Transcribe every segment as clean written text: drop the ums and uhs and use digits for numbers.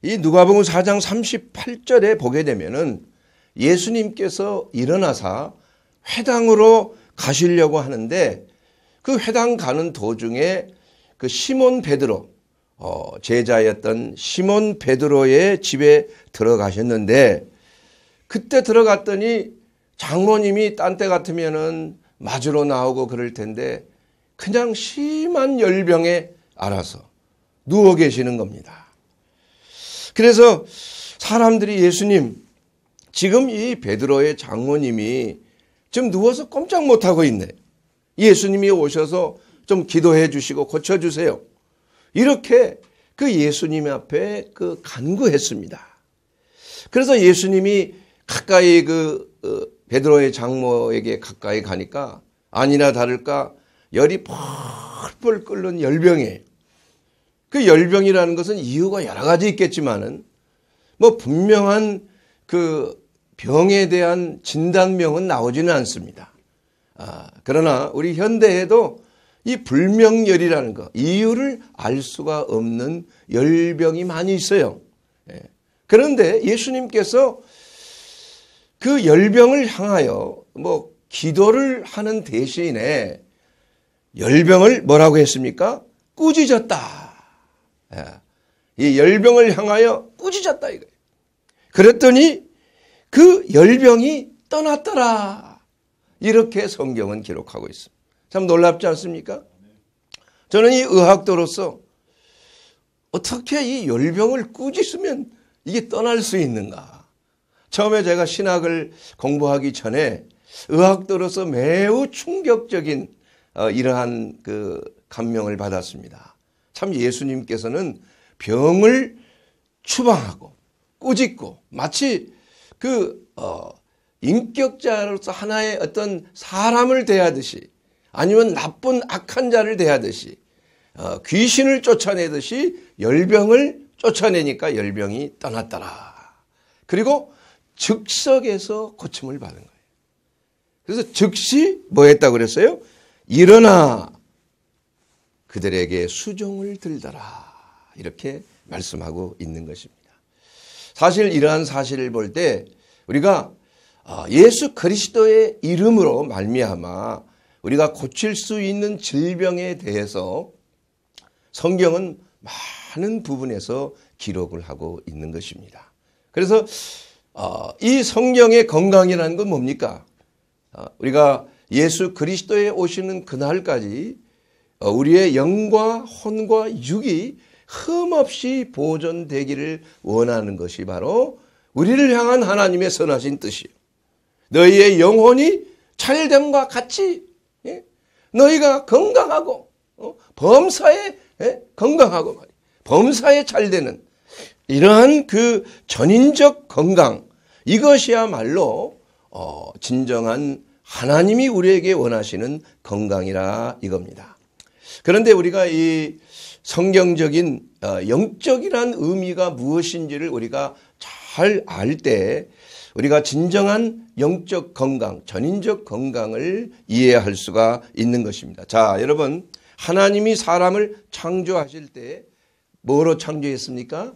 이 누가복음 4장 38절에 보게 되면은 예수님께서 일어나사 회당으로 가시려고 하는데 그 회당 가는 도중에 그 시몬 베드로 제자였던 시몬 베드로의 집에 들어가셨는데 그때 들어갔더니 장모님이 딴 때 같으면은 맞으러 나오고 그럴 텐데 그냥 심한 열병에 앓아서 누워 계시는 겁니다. 그래서 사람들이 예수님 지금 이 베드로의 장모님이 지금 누워서 꼼짝 못하고 있네. 예수님이 오셔서 좀 기도해 주시고 고쳐주세요. 이렇게 그 예수님 앞에 그 간구했습니다. 그래서 예수님이 가까이 베드로의 장모에게 가까이 가니까 아니나 다를까 열이 펄펄 끓는 열병이에요. 그 열병이라는 것은 이유가 여러 가지 있겠지만은 뭐 분명한 그 병에 대한 진단명은 나오지는 않습니다. 그러나 우리 현대에도 이 불명열이라는 거, 이유를 알 수가 없는 열병이 많이 있어요. 그런데 예수님께서 그 열병을 향하여 뭐 기도를 하는 대신에 열병을 뭐라고 했습니까? 꾸짖었다. 이 열병을 향하여 꾸짖었다 이거예요. 그랬더니 그 열병이 떠났더라. 이렇게 성경은 기록하고 있습니다. 참 놀랍지 않습니까? 저는 이 의학도로서 어떻게 이 열병을 꾸짖으면 이게 떠날 수 있는가? 처음에 제가 신학을 공부하기 전에 의학도로서 매우 충격적인 이러한 그 감명을 받았습니다. 참 예수님께서는 병을 추방하고 꾸짖고 마치 인격자로서 하나의 어떤 사람을 대하듯이 아니면 나쁜 악한 자를 대하듯이 귀신을 쫓아내듯이 열병을 쫓아내니까 열병이 떠났더라. 그리고 즉석에서 고침을 받은 거예요. 그래서 즉시 뭐 했다고 그랬어요? 일어나 그들에게 수종을 들더라. 이렇게 말씀하고 있는 것입니다. 사실 이러한 사실을 볼 때 우리가 예수 그리스도의 이름으로 말미암아 우리가 고칠 수 있는 질병에 대해서 성경은 많은 부분에서 기록을 하고 있는 것입니다. 그래서 이 성경의 건강이라는 건 뭡니까? 우리가 예수 그리스도에 오시는 그날까지 우리의 영과 혼과 육이 흠없이 보존되기를 원하는 것이 바로 우리를 향한 하나님의 선하신 뜻이에요. 너희의 영혼이 찰됨과 같이 너희가 건강하고 범사에 건강하고 말이에요. 범사에 잘되는 이러한 그 전인적 건강, 이것이야말로 진정한 하나님이 우리에게 원하시는 건강이라 이겁니다. 그런데 우리가 이 성경적인 영적이란 의미가 무엇인지를 우리가 잘 알 때 우리가 진정한 영적 건강, 전인적 건강을 이해할 수가 있는 것입니다. 자, 여러분, 하나님이 사람을 창조하실 때 뭐로 창조했습니까?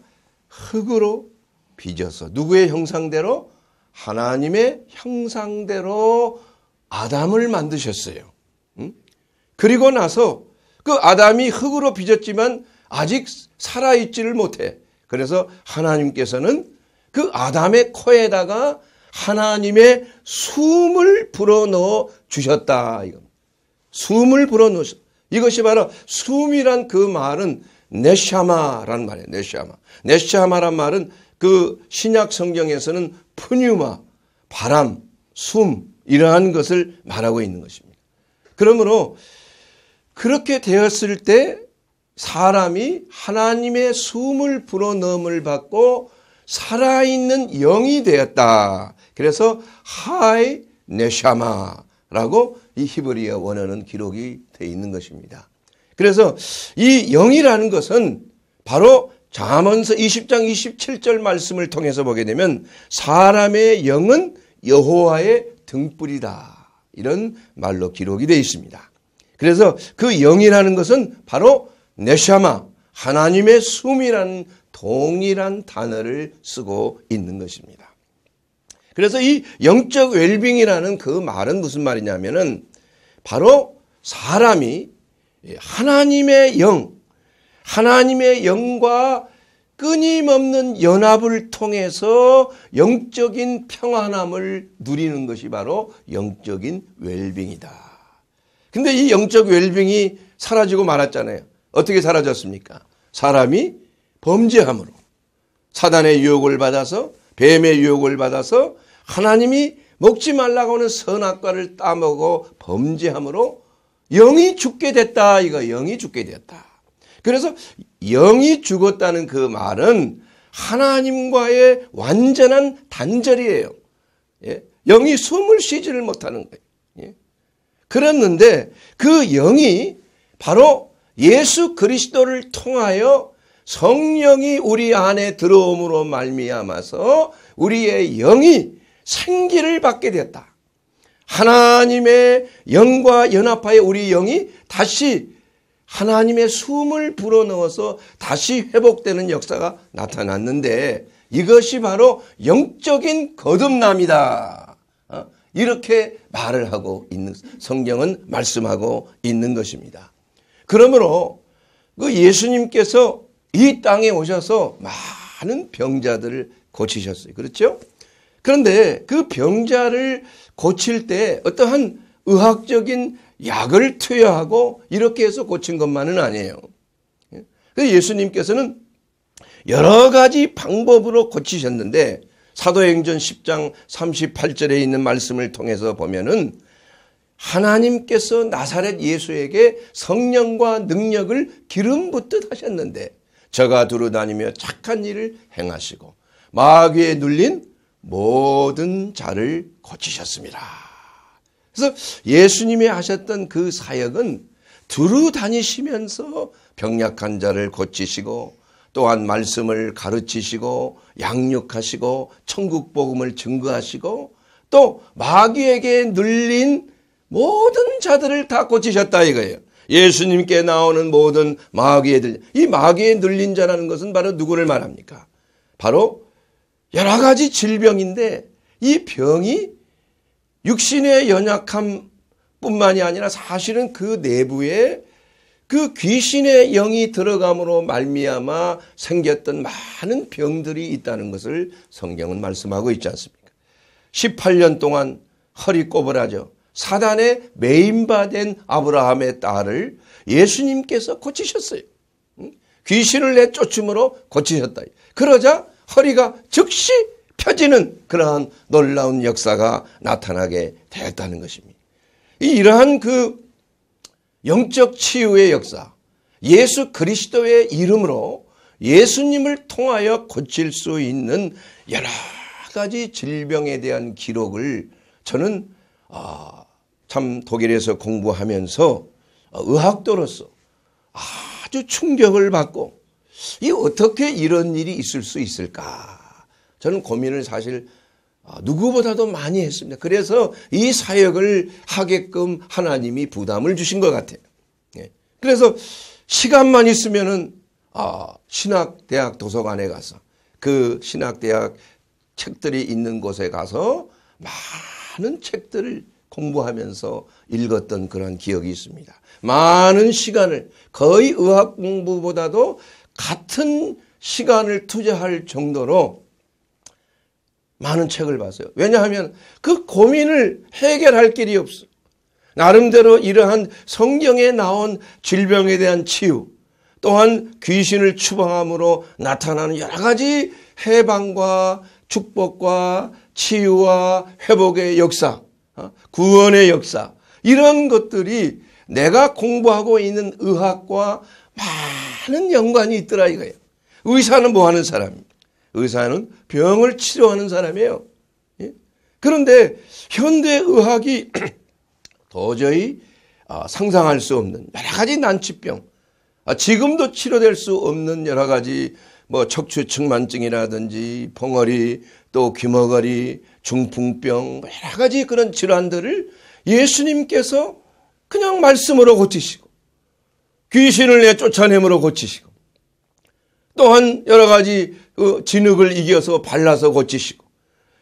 흙으로 빚어서 누구의 형상대로? 하나님의 형상대로 아담을 만드셨어요. 그리고 나서 그 아담이 흙으로 빚었지만 아직 살아있지를 못해. 그래서 하나님께서는 그 아담의 코에다가 하나님의 숨을 불어넣어 주셨다. 숨을 불어넣으셨다. 이것이 바로 숨이란 그 말은 네샤마라는 말이에요. 네샤마. 네샤마란 말은 그 신약 성경에서는 푸뉴마, 바람, 숨 이러한 것을 말하고 있는 것입니다. 그러므로 그렇게 되었을 때 사람이 하나님의 숨을 불어넣음을 받고 살아있는 영이 되었다. 그래서 하이 네샤마라고 이 히브리어 원어는 기록이 되어 있는 것입니다. 그래서 이 영이라는 것은 바로 잠언서 20장 27절 말씀을 통해서 보게 되면 사람의 영은 여호와의 등불이다. 이런 말로 기록이 되어 있습니다. 그래서 그 영이라는 것은 바로 네샤마, 하나님의 숨이라는 동일한 단어를 쓰고 있는 것입니다. 그래서 이 영적 웰빙이라는 그 말은 무슨 말이냐면은 바로 사람이 하나님의 영과 끊임없는 연합을 통해서 영적인 평안함을 누리는 것이 바로 영적인 웰빙이다. 근데 이 영적 웰빙이 사라지고 말았잖아요. 어떻게 사라졌습니까? 사람이 범죄함으로, 사단의 유혹을 받아서, 뱀의 유혹을 받아서 하나님이 먹지 말라고 하는 선악과를 따먹어 범죄함으로 영이 죽게 됐다. 이거 영이 죽게 되었다. 그래서 영이 죽었다는 그 말은 하나님과의 완전한 단절이에요. 영이 숨을 쉬지를 못하는 거예요. 그랬는데 그 영이 바로 예수 그리스도를 통하여 성령이 우리 안에 들어옴으로 말미암아서 우리의 영이 생기를 받게 되었다. 하나님의 영과 연합하여 우리 영이 다시 하나님의 숨을 불어넣어서 다시 회복되는 역사가 나타났는데 이것이 바로 영적인 거듭남이다. 이렇게 말을 하고 있는, 성경은 말씀하고 있는 것입니다. 그러므로 그 예수님께서 이 땅에 오셔서 많은 병자들을 고치셨어요. 그렇죠? 그런데 그 병자를 고칠 때 어떠한 의학적인 약을 투여하고 이렇게 해서 고친 것만은 아니에요. 그래서 예수님께서는 여러 가지 방법으로 고치셨는데 사도행전 10장 38절에 있는 말씀을 통해서 보면은 하나님께서 나사렛 예수에게 성령과 능력을 기름 붓듯 하셨는데 저가 두루다니며 착한 일을 행하시고 마귀에 눌린 모든 자를 고치셨습니다. 그래서 예수님이 하셨던 그 사역은 두루 다니시면서 병약한 자를 고치시고 또한 말씀을 가르치시고 양육하시고 천국 복음을 증거하시고 또 마귀에게 눌린 모든 자들을 다 고치셨다 이거예요. 예수님께 나오는 모든 마귀에 들린, 이 마귀에 눌린 자라는 것은 바로 누구를 말합니까? 바로 여러 가지 질병인데 이 병이 육신의 연약함 뿐만이 아니라 사실은 그 내부에 그 귀신의 영이 들어감으로 말미암아 생겼던 많은 병들이 있다는 것을 성경은 말씀하고 있지 않습니까? 18년 동안 허리 꼬부라져 사단의 매인바된 아브라함의 딸을 예수님께서 고치셨어요. 귀신을 내쫓음으로 고치셨다. 그러자 허리가 즉시 펴지는 그러한 놀라운 역사가 나타나게 되었다는 것입니다. 이러한 그 영적 치유의 역사, 예수 그리스도의 이름으로 예수님을 통하여 고칠 수 있는 여러 가지 질병에 대한 기록을 저는 참 독일에서 공부하면서 의학도로서 아주 충격을 받고 이 어떻게 이런 일이 있을 수 있을까? 저는 고민을 사실 누구보다도 많이 했습니다. 그래서 이 사역을 하게끔 하나님이 부담을 주신 것 같아요. 그래서 시간만 있으면은 신학대학 도서관에 가서 그 신학대학 책들이 있는 곳에 가서 많은 책들을 공부하면서 읽었던 그런 기억이 있습니다. 많은 시간을 거의 의학 공부보다도 같은 시간을 투자할 정도로 많은 책을 봤어요. 왜냐하면 그 고민을 해결할 길이 없어요. 나름대로 이러한 성경에 나온 질병에 대한 치유, 또한 귀신을 추방함으로 나타나는 여러 가지 해방과 축복과 치유와 회복의 역사, 구원의 역사, 이런 것들이 내가 공부하고 있는 의학과 많은 연관이 있더라 이거예요. 의사는 뭐 하는 사람입니까? 의사는 병을 치료하는 사람이에요. 그런데 현대의학이 도저히 상상할 수 없는 여러 가지 난치병, 지금도 치료될 수 없는 여러 가지 뭐 척추측만증이라든지 봉어리, 또 귀머거리, 중풍병, 여러 가지 그런 질환들을 예수님께서 그냥 말씀으로 고치시고 귀신을 내쫓아내므로 고치시고 또한 여러 가지 진흙을 이겨서 발라서 고치시고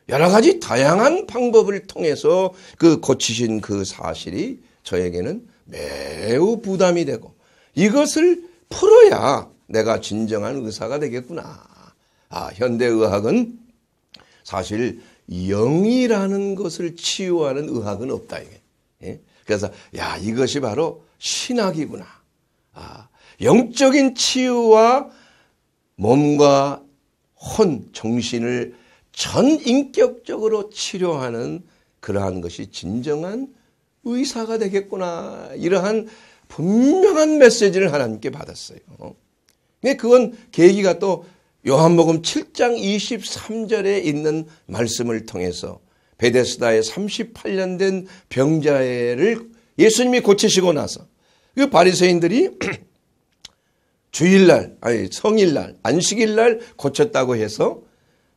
여러 가지 다양한 방법을 통해서 고치신 그 사실이 저에게는 매우 부담이 되고 이것을 풀어야 내가 진정한 의사가 되겠구나. 현대의학은 사실 영이라는 것을 치유하는 의학은 없다. 이게. 그래서 이것이 바로 신학이구나. 영적인 치유와 몸과 혼, 정신을 전인격적으로 치료하는 그러한 것이 진정한 의사가 되겠구나. 이러한 분명한 메시지를 하나님께 받았어요. 그건 계기가 또 요한복음 7장 23절에 있는 말씀을 통해서 베데스다에 38년 된 병자를 예수님이 고치시고 나서 그 바리새인들이 주일날, 성일날, 안식일날 고쳤다고 해서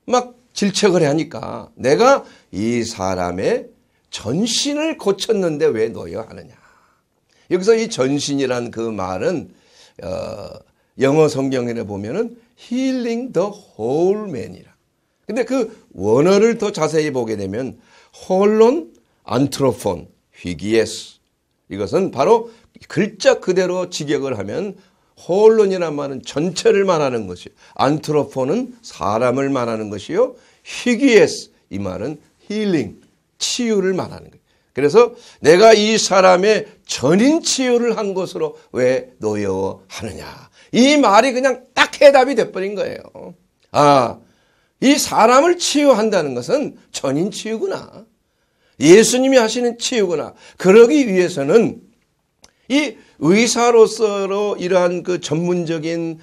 막 질책을 하니까 내가 이 사람의 전신을 고쳤는데 왜 너여 하느냐. 여기서 이 전신이란 그 말은 영어 성경에 보면은 healing the whole man이라. 근데 그 원어를 더 자세히 보게 되면 홀론, 안트로폰, 휘기에스. 이것은 바로 글자 그대로 직역을 하면 홀론이란 말은 전체를 말하는 것이요. 안트로폰은 사람을 말하는 것이요. 휘기에스 이 말은 힐링, 치유를 말하는 거예요. 그래서 내가 이 사람의 전인 치유를 한 것으로 왜 노여워하느냐. 이 말이 그냥 딱 해답이 돼버린 거예요. 이 사람을 치유한다는 것은 전인 치유구나. 예수님이 하시는 치유구나. 그러기 위해서는 이 의사로서 이러한 그 전문적인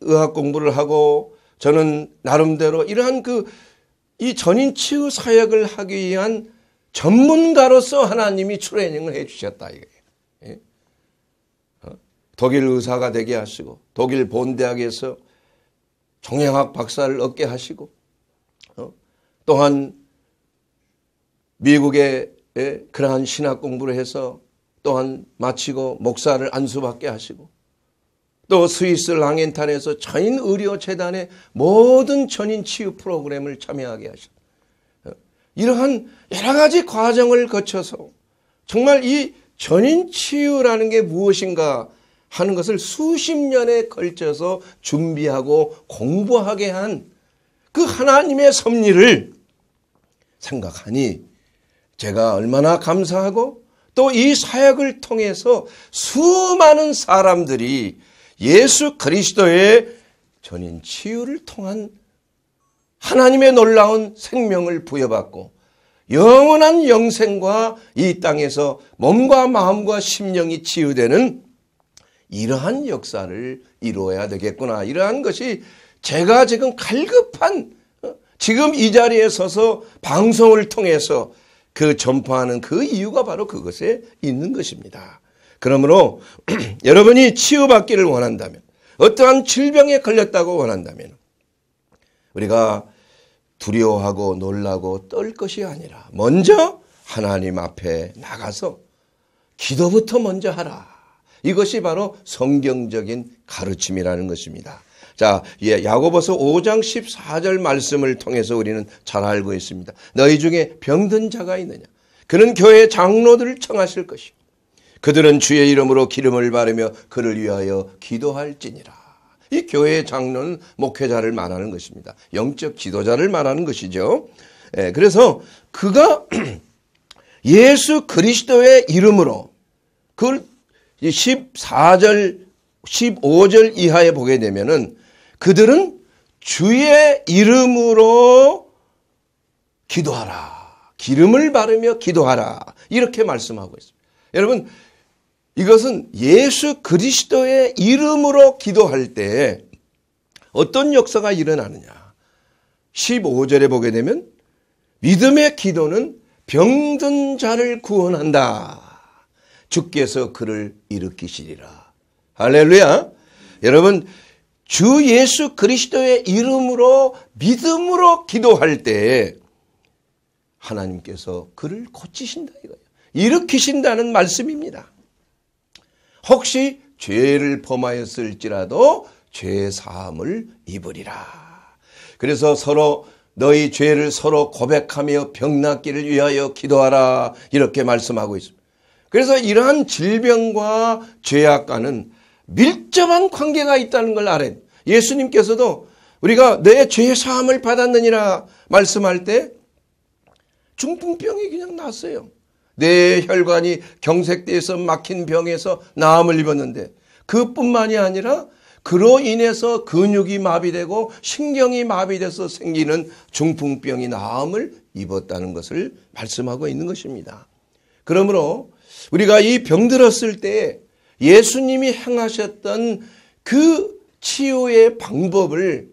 의학 공부를 하고 저는 나름대로 이러한 이 전인 치유 사역을 하기 위한 전문가로서 하나님이 트레이닝을 해 주셨다 이거예요. 독일 의사가 되게 하시고 독일 본대학에서 종양학 박사를 얻게 하시고 또한 미국에 그러한 신학 공부를 해서 또한 마치고 목사를 안수받게 하시고 또 스위스 랑엔탄에서 전인의료재단의 모든 전인 치유 프로그램을 참여하게 하시고 이러한 여러 가지 과정을 거쳐서 정말 이 전인 치유라는 게 무엇인가 하는 것을 수십 년에 걸쳐서 준비하고 공부하게 한 그 하나님의 섭리를 생각하니 제가 얼마나 감사하고 또 이 사역을 통해서 수많은 사람들이 예수 그리스도의 전인 치유를 통한 하나님의 놀라운 생명을 부여받고 영원한 영생과 이 땅에서 몸과 마음과 심령이 치유되는 이러한 역사를 이루어야 되겠구나. 이러한 것이 제가 지금 갈급한 지금 이 자리에 서서 방송을 통해서 전파하는 그 이유가 바로 그것에 있는 것입니다. 그러므로 여러분이 치유받기를 원한다면 어떠한 질병에 걸렸다고 원한다면 우리가 두려워하고 놀라고 떨 것이 아니라 먼저 하나님 앞에 나가서 기도부터 먼저 하라. 이것이 바로 성경적인 가르침이라는 것입니다. 자, 야고보서 5장 14절 말씀을 통해서 우리는 잘 알고 있습니다. 너희 중에 병든 자가 있느냐? 그는 교회 장로들을 청하실 것이요. 그들은 주의 이름으로 기름을 바르며 그를 위하여 기도할지니라. 이 교회의 장로는 목회자를 말하는 것입니다. 영적 지도자를 말하는 것이죠. 그래서 그가 예수 그리스도의 이름으로 그걸 14절, 15절 이하에 보게 되면은 그들은 주의 이름으로 기도하라. 기름을 바르며 기도하라. 이렇게 말씀하고 있습니다. 여러분, 이것은 예수 그리스도의 이름으로 기도할 때 어떤 역사가 일어나느냐. 15절에 보게 되면 믿음의 기도는 병든 자를 구원한다. 주께서 그를 일으키시리라. 할렐루야. 여러분, 주 예수 그리스도의 이름으로 믿음으로 기도할 때 하나님께서 그를 고치신다 이거예요. 일으키신다는 말씀입니다. 혹시 죄를 범하였을지라도 죄 사함을 입으리라. 그래서 서로 너희 죄를 서로 고백하며 병 낫기를 위하여 기도하라. 이렇게 말씀하고 있습니다. 그래서 이러한 질병과 죄악과는 밀접한 관계가 있다는 걸 알아야 돼요. 예수님께서도 우리가 내 죄 사함을 받았느니라 말씀할 때 중풍병이 그냥 났어요. 내 혈관이 경색돼서 막힌 병에서 나음을 입었는데 그뿐만이 아니라 그로 인해서 근육이 마비되고 신경이 마비돼서 생기는 중풍병이 나음을 입었다는 것을 말씀하고 있는 것입니다. 그러므로 우리가 이 병들었을 때 예수님이 행하셨던 그 치유의 방법을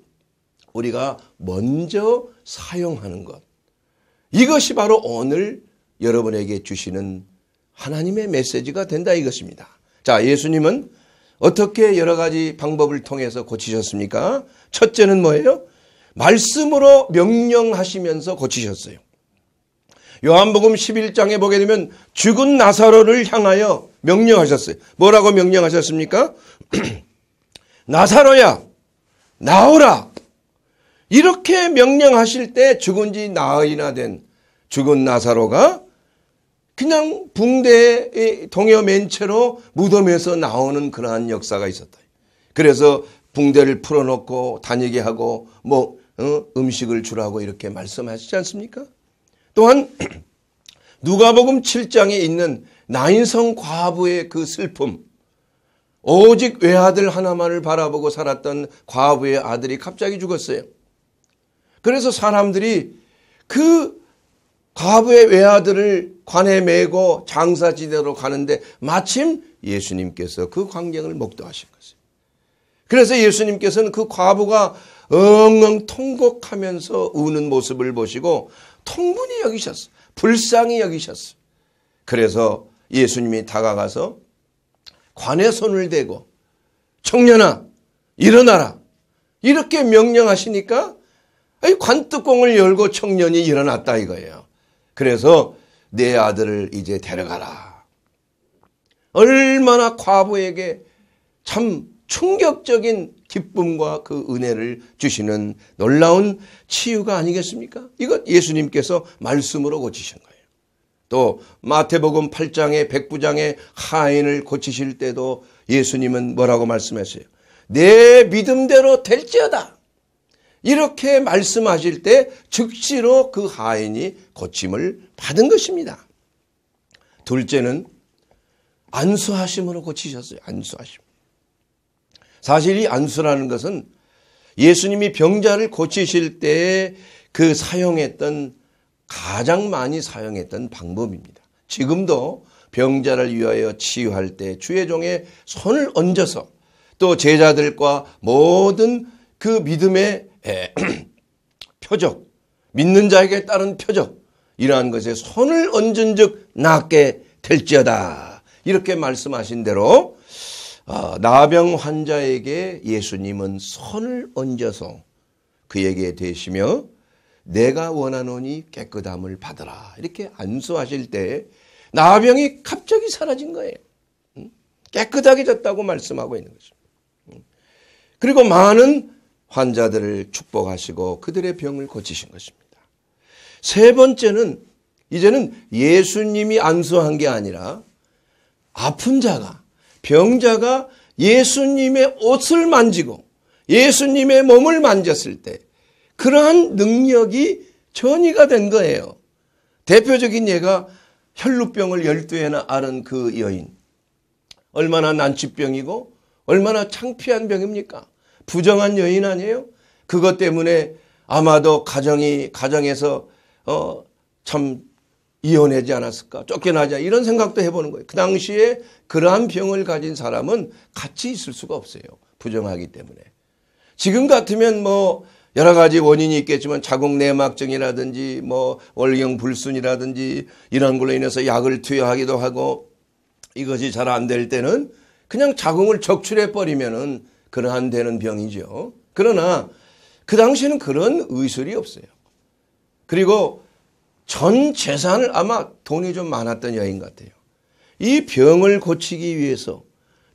우리가 먼저 사용하는 것. 이것이 바로 오늘 여러분에게 주시는 하나님의 메시지가 된다 이것입니다. 자, 예수님은 어떻게 여러 가지 방법을 통해서 고치셨습니까? 첫째는 뭐예요? 말씀으로 명령하시면서 고치셨어요. 요한복음 11장에 보게 되면 죽은 나사로를 향하여 명령하셨어요. 뭐라고 명령하셨습니까? 나사로야, 나오라. 이렇게 명령하실 때 죽은 지 나흘이나 된 죽은 나사로가 그냥 붕대의 동여 맨 채로 무덤에서 나오는 그러한 역사가 있었다. 그래서 붕대를 풀어놓고 다니게 하고 음식을 주라고 이렇게 말씀하시지 않습니까? 또한 누가복음 7장에 있는 나인성 과부의 그 슬픔, 오직 외아들 하나만을 바라보고 살았던 과부의 아들이 갑자기 죽었어요. 그래서 사람들이 그 과부의 외아들을 관에 메고 장사지대로 가는데 마침 예수님께서 그 광경을 목도하신 것이에요. 그래서 예수님께서는 그 과부가 엉엉 통곡하면서 우는 모습을 보시고 통분히 여기셨어요. 불쌍히 여기셨어요. 그래서 예수님이 다가가서 관에 손을 대고 청년아 일어나라 이렇게 명령하시니까 관뚜껑을 열고 청년이 일어났다 이거예요. 그래서 내 아들을 이제 데려가라. 얼마나 과부에게 참 충격적인 기쁨과 그 은혜를 주시는 놀라운 치유가 아니겠습니까? 이것 예수님께서 말씀으로 고치신 거예요. 또 마태복음 8장의 백부장의 하인을 고치실 때도 예수님은 뭐라고 말씀하세요? 내 믿음대로 될지어다. 이렇게 말씀하실 때 즉시로 그 하인이 고침을 받은 것입니다. 둘째는 안수하심으로 고치셨어요. 안수하심. 사실 이 안수라는 것은 예수님이 병자를 고치실 때 그 사용했던 가장 많이 사용했던 방법입니다. 지금도 병자를 위하여 치유할 때 주의 종의 손을 얹어서 또 제자들과 모든 그 믿음의 표적, 믿는 자에게 따른 표적 이러한 것에 손을 얹은 즉 낫게 될지어다. 이렇게 말씀하신 대로 나병 환자에게 예수님은 손을 얹어서 그에게 대시며 내가 원하노니 깨끗함을 받으라. 이렇게 안수하실 때 나병이 갑자기 사라진 거예요. 깨끗하게 졌다고 말씀하고 있는 것입니다. 그리고 많은 환자들을 축복하시고 그들의 병을 고치신 것입니다. 세 번째는 이제는 예수님이 안수한 게 아니라 아픈 자가 병자가 예수님의 옷을 만지고 예수님의 몸을 만졌을 때 그러한 능력이 전이가 된 거예요. 대표적인 예가 혈루병을 12회나 앓은 그 여인. 얼마나 난치병이고 얼마나 창피한 병입니까? 부정한 여인 아니에요? 그것 때문에 아마도 가정에서 참 이혼하지 않았을까? 쫓겨나지 않았을까? 이런 생각도 해보는 거예요. 그 당시에 그러한 병을 가진 사람은 같이 있을 수가 없어요. 부정하기 때문에. 지금 같으면 여러 가지 원인이 있겠지만 자궁내막증이라든지 월경 불순이라든지 이런 걸로 인해서 약을 투여하기도 하고 이것이 잘 안 될 때는 그냥 자궁을 적출해 버리면은 그러한 되는 병이죠. 그러나 그 당시에는 그런 의술이 없어요. 그리고 전 재산을 아마 돈이 좀 많았던 여인 같아요. 이 병을 고치기 위해서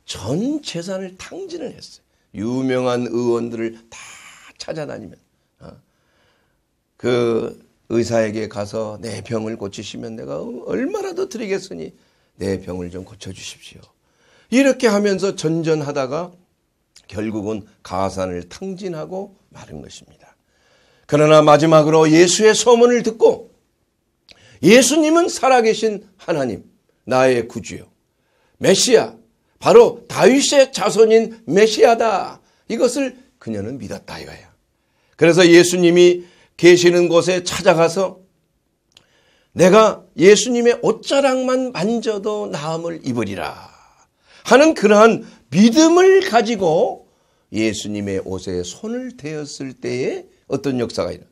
전 재산을 탕진을 했어요. 유명한 의원들을 다 찾아다니면 그 의사에게 가서 내 병을 고치시면 내가 얼마나 더 드리겠으니 내 병을 좀 고쳐주십시오. 이렇게 하면서 전전하다가 결국은 가산을 탕진하고 마른 것입니다. 그러나 마지막으로 예수의 소문을 듣고 예수님은 살아계신 하나님, 나의 구주요, 메시아, 바로 다윗의 자손인 메시아다. 이것을 그녀는 믿었다 이거예요. 그래서 예수님이 계시는 곳에 찾아가서 내가 예수님의 옷자락만 만져도 나음을 입으리라 하는 그러한 믿음을 가지고 예수님의 옷에 손을 대었을 때에 어떤 역사가 있나?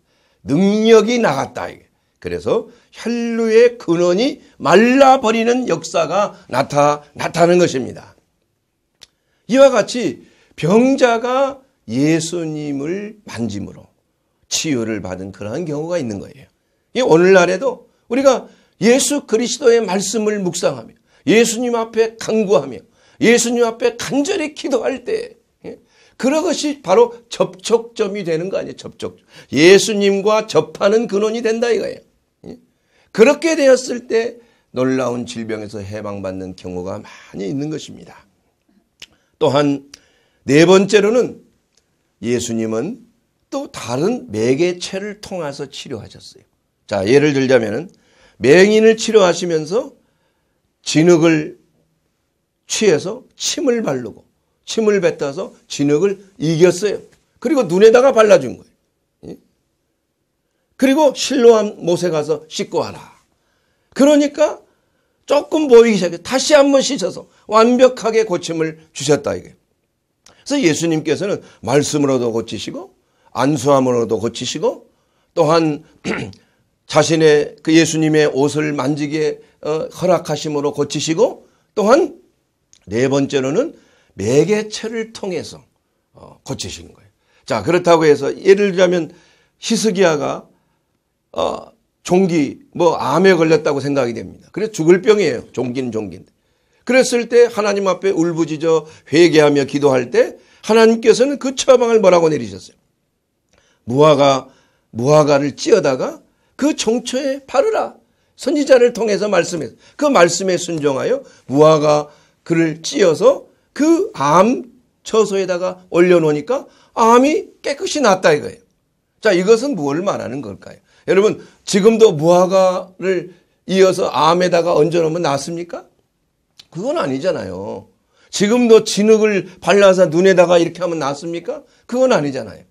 능력이 나갔다. 그래서 혈루의 근원이 말라버리는 역사가 나타나는 것입니다. 이와 같이 병자가 예수님을 만짐으로 치유를 받은 그러한 경우가 있는 거예요. 오늘날에도 우리가 예수 그리스도의 말씀을 묵상하며 예수님 앞에 간구하며 예수님 앞에 간절히 기도할 때 그것이 바로 접촉점이 되는 거 아니에요. 접촉. 예수님과 접하는 근원이 된다 이거예요. 그렇게 되었을 때 놀라운 질병에서 해방받는 경우가 많이 있는 것입니다. 또한 네 번째로는 예수님은 또 다른 매개체를 통해서 치료하셨어요. 자, 예를 들자면 맹인을 치료하시면서 진흙을 취해서 침을 바르고 침을 뱉어서 진흙을 이겼어요. 그리고 눈에다가 발라준 거예요. 그리고 실로암 못에 가서 씻고 와라. 그러니까 조금 보이기 시작해 다시 한번 씻어서 완벽하게 고침을 주셨다 이게. 그래서 예수님께서는 말씀으로도 고치시고 안수함으로도 고치시고 또한 자신의 그 예수님의 옷을 만지게 허락하심으로 고치시고 또한 네 번째로는 매개체를 통해서 고치신 거예요. 자, 그렇다고 해서 예를 들자면 히스기야가 종기 암에 걸렸다고 생각이 됩니다. 그래서 죽을 병이에요. 종기는 종기인데. 그랬을 때 하나님 앞에 울부짖어 회개하며 기도할 때 하나님께서는 그 처방을 뭐라고 내리셨어요? 무화과를 찧어다가 그 종초에 바르라. 선지자를 통해서 말씀해서 그 말씀에 순종하여 무화과 그를 찧어서 그 암 처소에다가 올려놓으니까 암이 깨끗이 낫다 이거예요. 자, 이것은 무엇을 말하는 걸까요? 여러분, 지금도 무화과를 이어서 암에다가 얹어놓으면 낫습니까? 그건 아니잖아요. 지금도 진흙을 발라서 눈에다가 이렇게 하면 낫습니까? 그건 아니잖아요.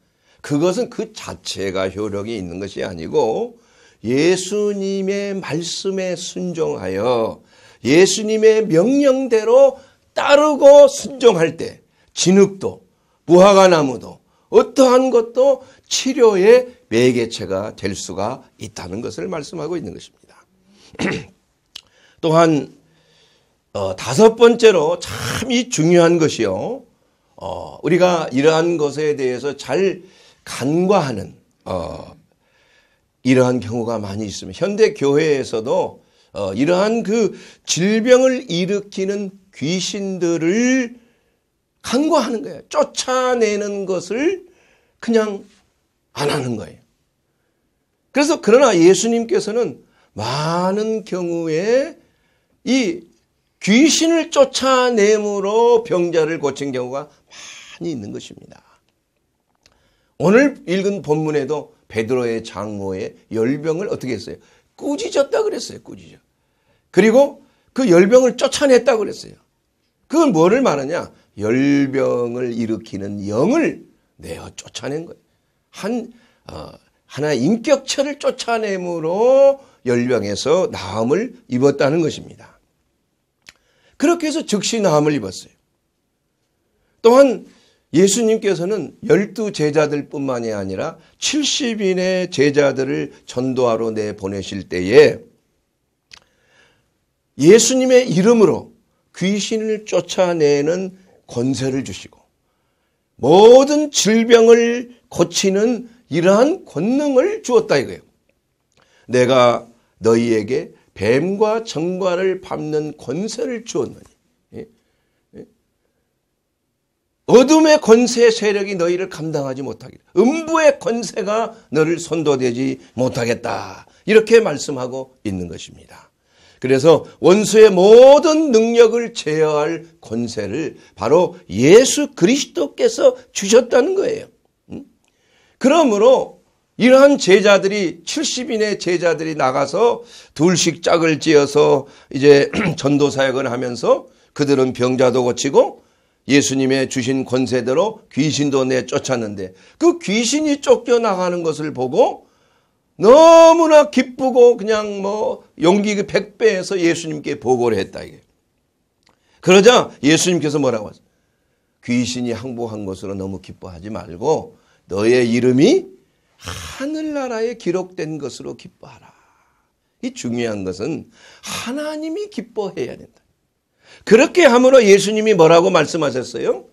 그것은 그 자체가 효력이 있는 것이 아니고 예수님의 말씀에 순종하여 예수님의 명령대로 따르고 순종할 때 진흙도 무화과나무도 어떠한 것도 치료의 매개체가 될 수가 있다는 것을 말씀하고 있는 것입니다. 또한 다섯 번째로 참 이 중요한 것이요. 우리가 이러한 것에 대해서 잘 간과하는 이러한 경우가 많이 있습니다. 현대 교회에서도 이러한 그 질병을 일으키는 귀신들을 간과하는 거예요. 쫓아내는 것을 그냥 안 하는 거예요. 그래서 그러나 예수님께서는 많은 경우에 이 귀신을 쫓아내므로 병자를 고친 경우가 많이 있는 것입니다. 오늘 읽은 본문에도 베드로의 장모의 열병을 어떻게 했어요? 꾸짖었다 그랬어요. 꾸짖어. 그리고 그 열병을 쫓아냈다 그랬어요. 그건 뭐를 말하냐? 열병을 일으키는 영을 내어 쫓아낸 거예요. 하나의 인격체를 쫓아내므로 열병에서 나음을 입었다는 것입니다. 그렇게 해서 즉시 나음을 입었어요. 또한 예수님께서는 12 제자들 뿐만이 아니라 70인의 제자들을 전도하러 내보내실 때에 예수님의 이름으로 귀신을 쫓아내는 권세를 주시고 모든 질병을 고치는 이러한 권능을 주었다 이거예요. 내가 너희에게 뱀과 정과를 밟는 권세를 주었느니. 어둠의 권세 세력이 너희를 감당하지 못하겠다. 음부의 권세가 너를 손도대지 못하겠다. 이렇게 말씀하고 있는 것입니다. 그래서 원수의 모든 능력을 제어할 권세를 바로 예수 그리스도께서 주셨다는 거예요. 그러므로 이러한 제자들이 70인의 제자들이 나가서 둘씩 짝을 지어서 이제 전도 사역을 하면서 그들은 병자도 고치고 예수님의 주신 권세대로 귀신도 내쫓았는데 그 귀신이 쫓겨나가는 것을 보고 너무나 기쁘고 그냥 뭐 용기 100배에서 예수님께 보고를 했다 이게. 그러자 예수님께서 뭐라고 하세요? 귀신이 항복한 것으로 너무 기뻐하지 말고 너의 이름이 하늘나라에 기록된 것으로 기뻐하라. 이 중요한 것은 하나님이 기뻐해야 된다. 그렇게 함으로 예수님이 뭐라고 말씀하셨어요?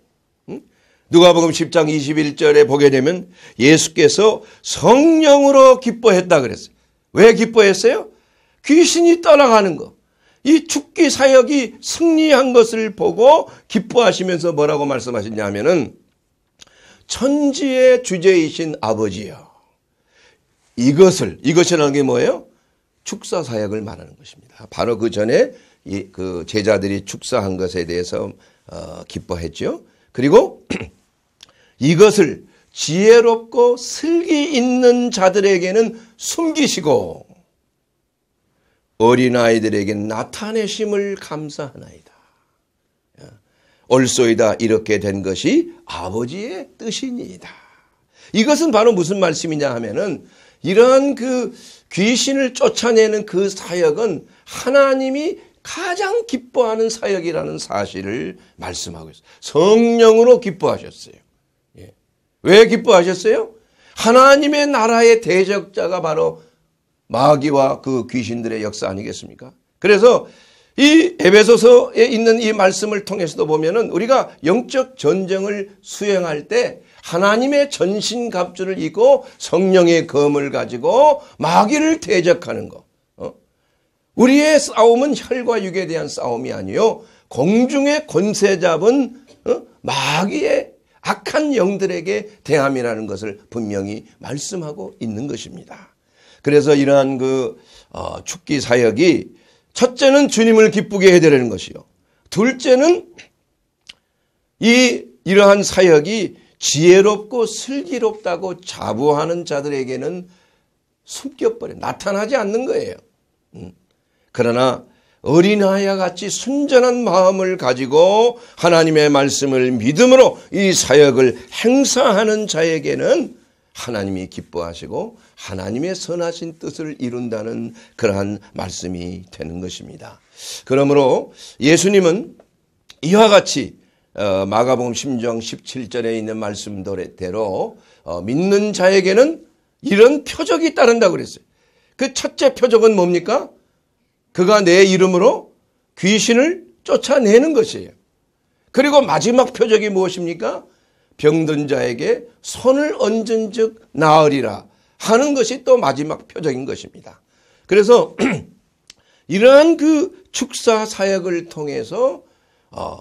누가복음 10장 21절에 보게 되면 예수께서 성령으로 기뻐했다 그랬어요. 왜 기뻐했어요? 귀신이 떠나가는 거. 이 죽기 사역이 승리한 것을 보고 기뻐하시면서 뭐라고 말씀하셨냐 하면은 천지의 주제이신 아버지여. 이것이라는 게 뭐예요? 축사 사역을 말하는 것입니다. 바로 그 전에 그 제자들이 축사한 것에 대해서 기뻐했죠. 그리고 이것을 지혜롭고 슬기 있는 자들에게는 숨기시고 어린아이들에게는 나타내심을 감사하나이다. 올소이다 이렇게 된 것이 아버지의 뜻이니이다. 이것은 바로 무슨 말씀이냐 하면은 이런 그 귀신을 쫓아내는 그 사역은 하나님이 가장 기뻐하는 사역이라는 사실을 말씀하고 있어요. 성령으로 기뻐하셨어요. 예. 왜 기뻐하셨어요? 하나님의 나라의 대적자가 바로 마귀와 그 귀신들의 역사 아니겠습니까? 그래서 이 에베소서에 있는 이 말씀을 통해서도 보면은 우리가 영적 전쟁을 수행할 때 하나님의 전신갑주를 입고 성령의 검을 가지고 마귀를 대적하는 거. 우리의 싸움은 혈과 육에 대한 싸움이 아니요 공중의 권세 잡은 마귀의 악한 영들에게 대함이라는 것을 분명히 말씀하고 있는 것입니다. 그래서 이러한 그 축기 사역이 첫째는 주님을 기쁘게 해드리는 것이요. 둘째는 이러한 사역이 지혜롭고 슬기롭다고 자부하는 자들에게는 숨겨버려 나타나지 않는 거예요. 그러나 어린아이와 같이 순전한 마음을 가지고 하나님의 말씀을 믿음으로 이 사역을 행사하는 자에게는 하나님이 기뻐하시고 하나님의 선하신 뜻을 이룬다는 그러한 말씀이 되는 것입니다. 그러므로 예수님은 이와 같이 마가복음 10장 17절에 있는 말씀대로 믿는 자에게는 이런 표적이 따른다고 그랬어요. 그 첫째 표적은 뭡니까? 그가 내 이름으로 귀신을 쫓아내는 것이에요. 그리고 마지막 표적이 무엇입니까? 병든 자에게 손을 얹은 즉 나으리라 하는 것이 또 마지막 표적인 것입니다. 그래서 이러한 그 축사 사역을 통해서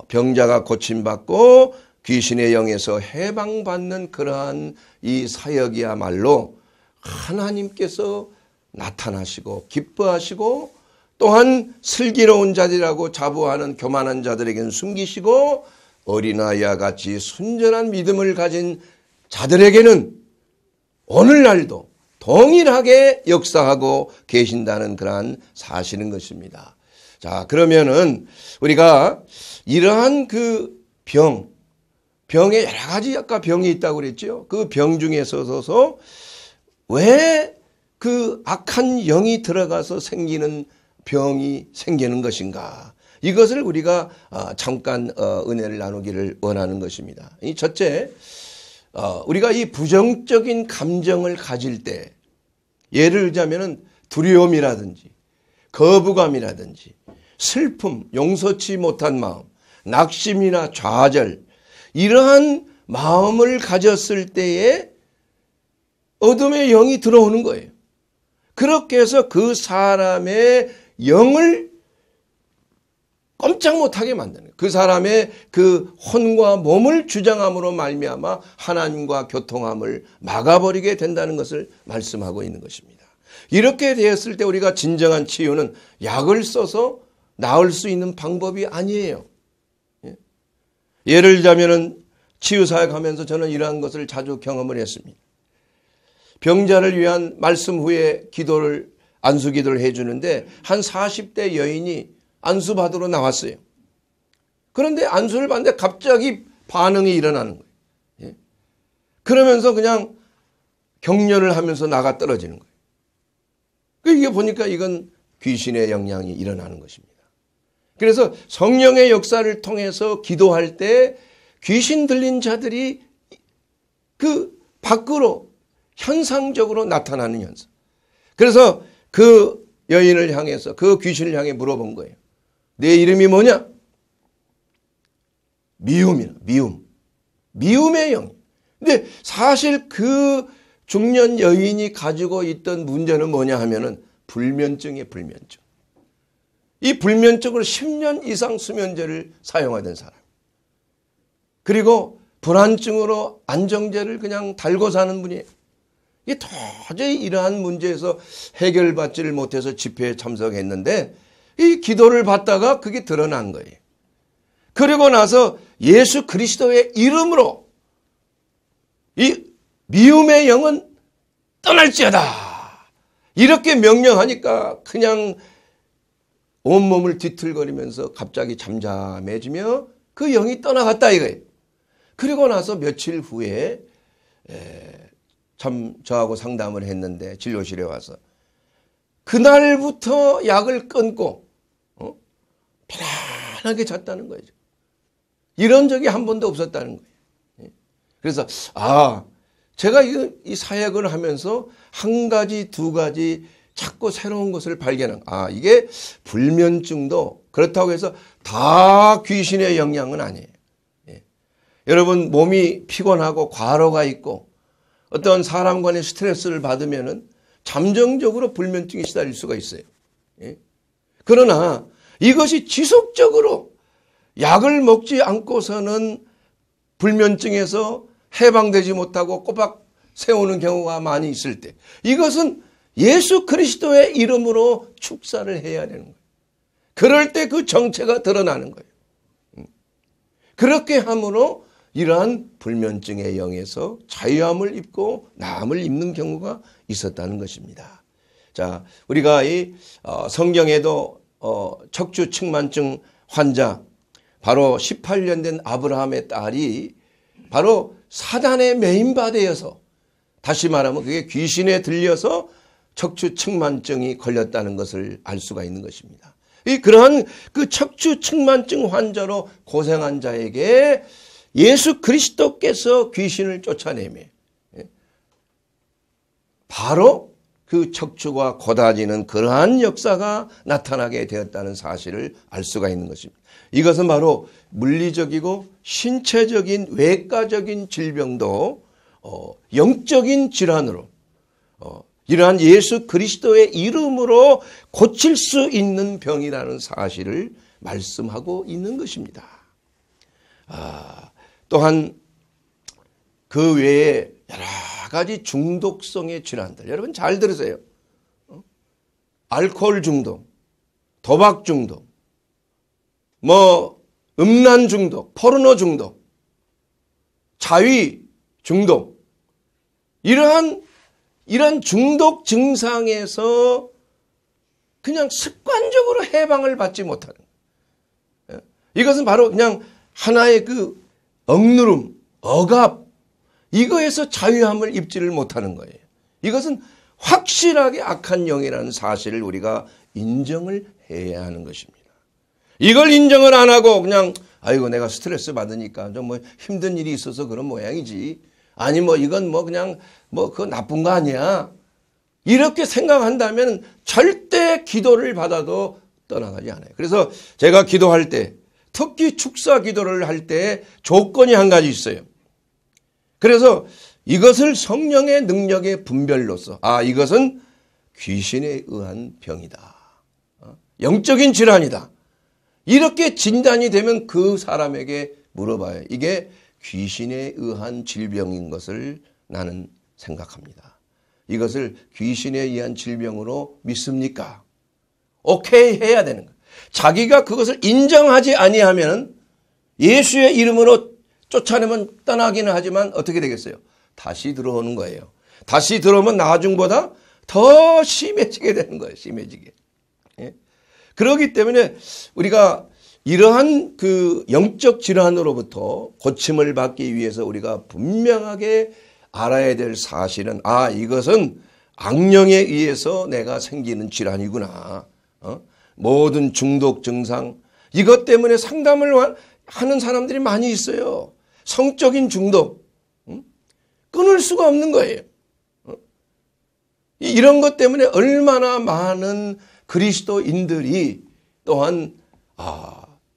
병자가 고침받고 귀신의 영에서 해방받는 그러한 이 사역이야말로 하나님께서 나타나시고 기뻐하시고 또한 슬기로운 자들이라고 자부하는 교만한 자들에게는 숨기시고 어린아이와 같이 순전한 믿음을 가진 자들에게는 오늘날도 동일하게 역사하고 계신다는 그러한 사실인 것입니다. 자, 그러면은 우리가 이러한 그 병에 여러 가지 아까 병이 있다고 그랬죠. 그 병 중에 서서 왜 그 악한 영이 들어가서 생기는 병이 생기는 것인가? 이것을 우리가 잠깐 은혜를 나누기를 원하는 것입니다. 이 첫째, 우리가 이 부정적인 감정을 가질 때 예를 들자면은 두려움이라든지 거부감이라든지 슬픔, 용서치 못한 마음, 낙심이나 좌절 이러한 마음을 가졌을 때에 어둠의 영이 들어오는 거예요. 그렇게 해서 그 사람의 영을 꼼짝 못하게 만드는 거예요. 그 사람의 그 혼과 몸을 주장함으로 말미암아 하나님과 교통함을 막아버리게 된다는 것을 말씀하고 있는 것입니다. 이렇게 되었을 때 우리가 진정한 치유는 약을 써서 나을 수 있는 방법이 아니에요. 예를 들자면은 치유사역 하면서 저는 이러한 것을 자주 경험을 했습니다. 병자를 위한 말씀 후에 안수기도를 해주는데 한 40대 여인이 안수받으러 나왔어요. 그런데 안수를 받는데 갑자기 반응이 일어나는 거예요. 그러면서 그냥 격려를 하면서 나가 떨어지는 거예요. 이게 보니까 이건 귀신의 영향이 일어나는 것입니다. 그래서 성령의 역사를 통해서 기도할 때 귀신 들린 자들이 그 밖으로 현상적으로 나타나는 현상. 그래서 그 여인을 향해서 그 귀신을 향해 물어본 거예요. 내 이름이 뭐냐? 미움이야. 미움의 영. 근데 사실 그 중년 여인이 가지고 있던 문제는 뭐냐 하면은 불면증이에요. 불면증. 이 불면증으로 10년 이상 수면제를 사용하던 사람. 그리고 불안증으로 안정제를 그냥 달고 사는 분이에요. 이게 도저히 이러한 문제에서 해결받지를 못해서 집회에 참석했는데 이 기도를 받다가 그게 드러난 거예요. 그리고 나서 예수 그리스도의 이름으로 이 미움의 영은 떠날지어다. 이렇게 명령하니까 그냥 온몸을 뒤틀거리면서 갑자기 잠잠해지며 그 영이 떠나갔다 이거예요. 그리고 나서 며칠 후에 참 저하고 상담을 했는데 진료실에 와서 그날부터 약을 끊고 편안하게 잤다는 거죠. 이런 적이 한 번도 없었다는 거예요. 그래서 제가 이 사역을 하면서 한 가지 두 가지 자꾸 새로운 것을 발견한 이게 불면증도 그렇다고 해서 다 귀신의 영향은 아니에요. 여러분 몸이 피곤하고 과로가 있고 어떤 사람 간의 스트레스를 받으면은 잠정적으로 불면증에 시달릴 수가 있어요. 그러나 이것이 지속적으로 약을 먹지 않고서는 불면증에서 해방되지 못하고 꼬박 세우는 경우가 많이 있을 때 이것은 예수 그리스도의 이름으로 축사를 해야 되는 거예요. 그럴 때 그 정체가 드러나는 거예요. 그렇게 함으로 이러한 불면증의 영에서 자유함을 입고 나음을 입는 경우가 있었다는 것입니다. 자, 우리가 이 성경에도 척추 측만증 환자 바로 18년 된 아브라함의 딸이 바로 사단의 메인바되어서 다시 말하면 그게 귀신에 들려서 척추 측만증이 걸렸다는 것을 알 수가 있는 것입니다. 그러한 그 척추 측만증 환자로 고생한 자에게 예수 그리스도께서 귀신을 쫓아내며 바로 그 척추가 곧아지는 그러한 역사가 나타나게 되었다는 사실을 알 수가 있는 것입니다. 이것은 바로 물리적이고 신체적인 외과적인 질병도 영적인 질환으로 이러한 예수 그리스도의 이름으로 고칠 수 있는 병이라는 사실을 말씀하고 있는 것입니다. 또한 그 외에 여러 가지 중독성의 질환들 여러분 잘 들으세요. 알코올 중독, 도박 중독, 음란 중독, 포르노 중독, 자위 중독 이러한 중독 증상에서 그냥 습관적으로 해방을 받지 못하는 이것은 바로 그냥 하나의 그 억누름, 억압 이거에서 자유함을 입지를 못하는 거예요. 이것은 확실하게 악한 영이라는 사실을 우리가 인정을 해야 하는 것입니다. 이걸 인정을 안 하고 그냥 아이고 내가 스트레스 받으니까 좀 힘든 일이 있어서 그런 모양이지. 아니 이건 그냥 그거 나쁜 거 아니야. 이렇게 생각한다면 절대 기도를 받아도 떠나가지 않아요. 그래서 제가 기도할 때 특히 축사 기도를 할 때 조건이 한 가지 있어요. 그래서 이것을 성령의 능력의 분별로서 이것은 귀신에 의한 병이다. 영적인 질환이다. 이렇게 진단이 되면 그 사람에게 물어봐요. 이게 귀신에 의한 질병인 것을 나는 생각합니다. 이것을 귀신에 의한 질병으로 믿습니까? 오케이 해야 되는 거예요. 자기가 그것을 인정하지 아니하면 예수의 이름으로 쫓아내면 떠나기는 하지만 어떻게 되겠어요? 다시 들어오는 거예요. 다시 들어오면 나중보다 더 심해지게 되는 거예요. 심해지게. 예? 그렇기 때문에 우리가 이러한 그 영적 질환으로부터 고침을 받기 위해서 우리가 분명하게 알아야 될 사실은 이것은 악령에 의해서 내가 생기는 질환이구나. 모든 중독 증상 이것 때문에 상담을 하는 사람들이 많이 있어요. 성적인 중독 끊을 수가 없는 거예요. 이런 것 때문에 얼마나 많은 그리스도인들이 또한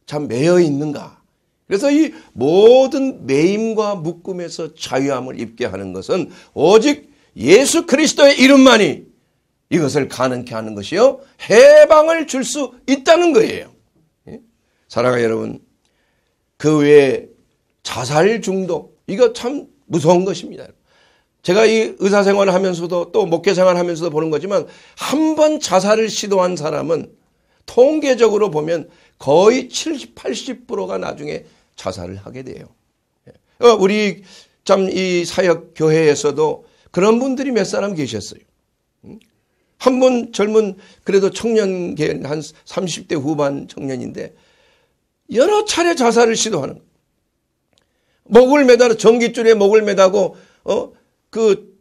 참 매여 있는가. 그래서 이 모든 매임과 묶음에서 자유함을 입게 하는 것은 오직 예수 그리스도의 이름만이 이것을 가능케 하는 것이요 해방을 줄 수 있다는 거예요. 사랑하는 여러분, 그 외에 자살 중독 이거 참 무서운 것입니다. 제가 이 의사생활을 하면서도 또 목회생활을 하면서도 보는 거지만 한 번 자살을 시도한 사람은 통계적으로 보면 거의 70, 80%가 나중에 자살을 하게 돼요. 우리 참 이 사역 교회에서도 그런 분들이 몇 사람 계셨어요. 한 분 젊은 그래도 청년 한 30대 후반 청년인데 여러 차례 자살을 시도하는 거예요. 목을 매달아 전깃줄에 목을 매다고 그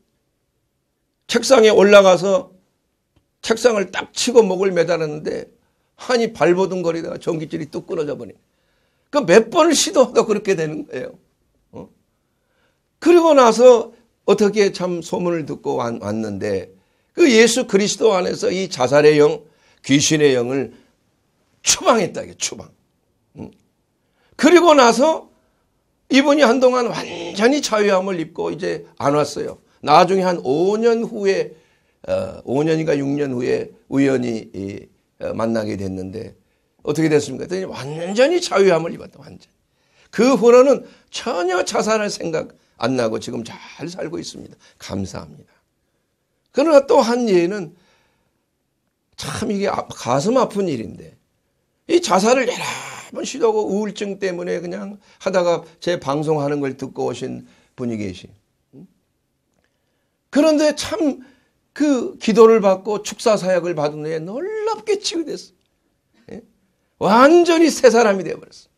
책상에 올라가서 책상을 딱 치고 목을 매달았는데 한이 발버둥거리다가 전깃줄이 뚝 끊어져 버린. 그 몇 번을 시도하다 그렇게 되는 거예요. 그리고 나서 어떻게 참 소문을 듣고 왔는데 그 예수 그리스도 안에서 이 자살의 영, 귀신의 영을 추방했다. 이게 추방. 그리고 나서 이분이 한동안 완전히 자유함을 입고 이제 안 왔어요. 나중에 한 5년 후에 5년인가 6년 후에 우연히 만나게 됐는데 어떻게 됐습니까? 그랬더니 완전히 자유함을 입었다. 완전. 그 후로는 전혀 자살할 생각 안 나고 지금 잘 살고 있습니다. 감사합니다. 그러나 또 한 예는 참 이게 가슴 아픈 일인데 이 자살을 여러 번 시도하고 우울증 때문에 그냥 하다가 제 방송하는 걸 듣고 오신 분이 계시. 그런데 참 그 기도를 받고 축사 사역을 받은 후에 놀랍게 치유됐어. 완전히 새 사람이 되어버렸어.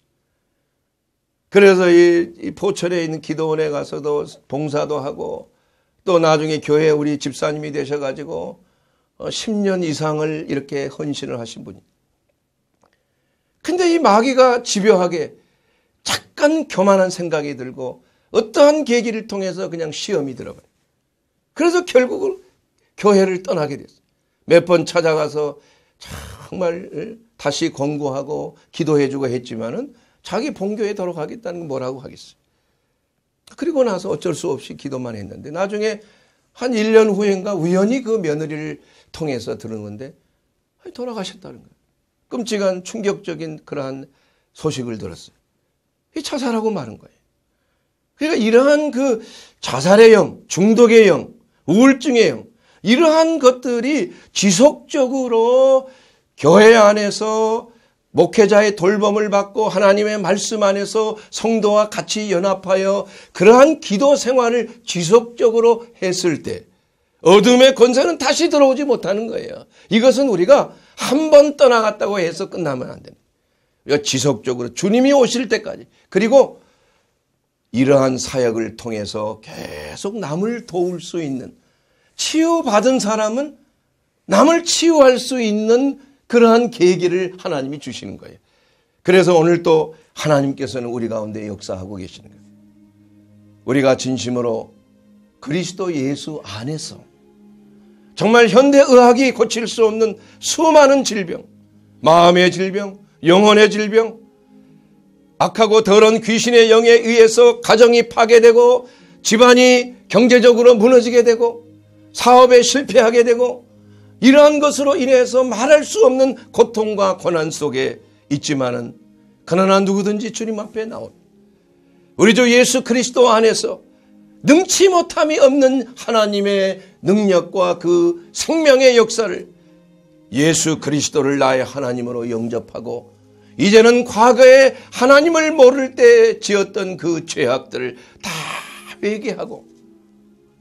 그래서 이 포천에 있는 기도원에 가서도 봉사도 하고 또 나중에 교회 우리 집사님이 되셔가지고 10년 이상을 이렇게 헌신을 하신 분이. 근데 이 마귀가 집요하게 잠깐 교만한 생각이 들고 어떠한 계기를 통해서 그냥 시험이 들어버려요. 그래서 결국은 교회를 떠나게 됐어요. 몇 번 찾아가서 정말 다시 권고하고 기도해주고 했지만은 자기 본교에 돌아가겠다는 건 뭐라고 하겠어요. 그리고 나서 어쩔 수 없이 기도만 했는데 나중에 한 1년 후인가 우연히 그 며느리를 통해서 들은 건데 돌아가셨다는 거예요. 끔찍한 충격적인 그러한 소식을 들었어요. 자살하고 마는 거예요. 그러니까 이러한 그 자살의 영, 중독의 영, 우울증의 영 이러한 것들이 지속적으로 교회 안에서 목회자의 돌봄을 받고 하나님의 말씀 안에서 성도와 같이 연합하여 그러한 기도 생활을 지속적으로 했을 때 어둠의 권세는 다시 들어오지 못하는 거예요. 이것은 우리가 한 번 떠나갔다고 해서 끝나면 안 됩니다. 우리가 지속적으로 주님이 오실 때까지 그리고 이러한 사역을 통해서 계속 남을 도울 수 있는 치유받은 사람은 남을 치유할 수 있는 그러한 계기를 하나님이 주시는 거예요. 그래서 오늘 또 하나님께서는 우리 가운데 역사하고 계시는 거예요. 우리가 진심으로 그리스도 예수 안에서 정말 현대의학이 고칠 수 없는 수많은 질병, 마음의 질병, 영혼의 질병, 악하고 더러운 귀신의 영에 의해서 가정이 파괴되고 집안이 경제적으로 무너지게 되고 사업에 실패하게 되고 이러한 것으로 인해서 말할 수 없는 고통과 고난 속에 있지만은 그러나 누구든지 주님 앞에 나온 우리 주 예수 그리스도 안에서 능치 못함이 없는 하나님의 능력과 그 생명의 역사를 예수 그리스도를 나의 하나님으로 영접하고 이제는 과거에 하나님을 모를 때 지었던 그 죄악들을 다 회개하고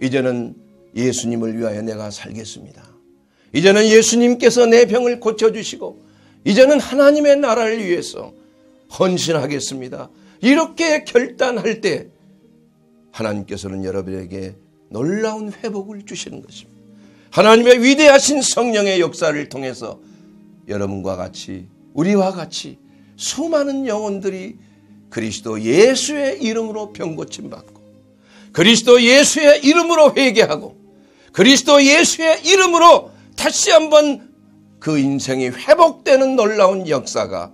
이제는 예수님을 위하여 내가 살겠습니다. 이제는 예수님께서 내 병을 고쳐주시고 이제는 하나님의 나라를 위해서 헌신하겠습니다. 이렇게 결단할 때 하나님께서는 여러분에게 놀라운 회복을 주시는 것입니다. 하나님의 위대하신 성령의 역사를 통해서 여러분과 같이 우리와 같이 수많은 영혼들이 그리스도 예수의 이름으로 병고침 받고 그리스도 예수의 이름으로 회개하고 그리스도 예수의 이름으로 다시 한번 그 인생이 회복되는 놀라운 역사가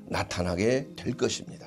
나타나게 될 것입니다.